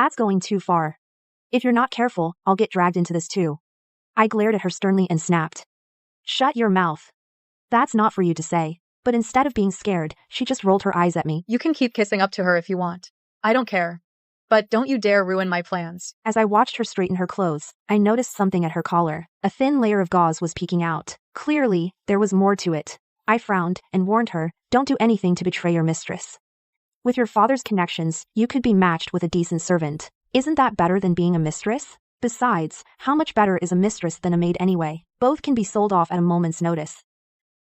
That's going too far. If you're not careful, I'll get dragged into this too. I glared at her sternly and snapped. Shut your mouth. That's not for you to say. But instead of being scared, she just rolled her eyes at me. You can keep kissing up to her if you want. I don't care. But don't you dare ruin my plans. As I watched her straighten her clothes, I noticed something at her collar. A thin layer of gauze was peeking out. Clearly, there was more to it. I frowned and warned her, don't do anything to betray your mistress. With your father's connections, you could be matched with a decent servant. Isn't that better than being a mistress? Besides, how much better is a mistress than a maid anyway? Both can be sold off at a moment's notice.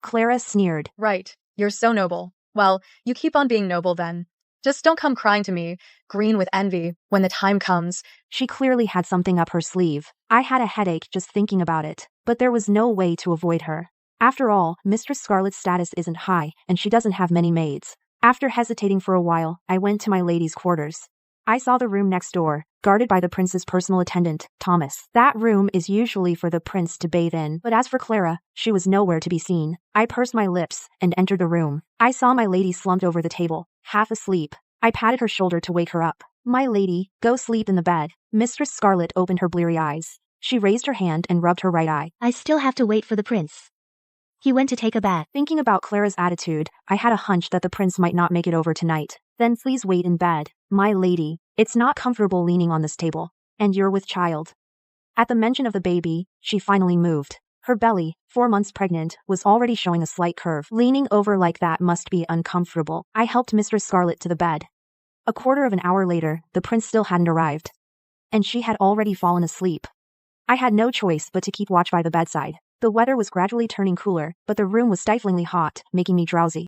Clara sneered. Right, you're so noble. Well, you keep on being noble then. Just don't come crying to me, green with envy, when the time comes. She clearly had something up her sleeve. I had a headache just thinking about it, but there was no way to avoid her. After all, Mistress Scarlet's status isn't high, and she doesn't have many maids. After hesitating for a while, I went to my lady's quarters. I saw the room next door, guarded by the prince's personal attendant, Thomas. That room is usually for the prince to bathe in, but as for Clara, she was nowhere to be seen. I pursed my lips and entered the room. I saw my lady slumped over the table, half asleep. I patted her shoulder to wake her up. My lady, go sleep in the bed. Mistress Scarlet opened her bleary eyes. She raised her hand and rubbed her right eye. I still have to wait for the prince. He went to take a bath. Thinking about Clara's attitude, I had a hunch that the prince might not make it over tonight. Then please wait in bed, my lady. It's not comfortable leaning on this table. And you're with child. At the mention of the baby, she finally moved. Her belly, 4 months pregnant, was already showing a slight curve. Leaning over like that must be uncomfortable. I helped Mistress Scarlet to the bed. A quarter of an hour later, the prince still hadn't arrived. And she had already fallen asleep. I had no choice but to keep watch by the bedside. The weather was gradually turning cooler, but the room was stiflingly hot, making me drowsy.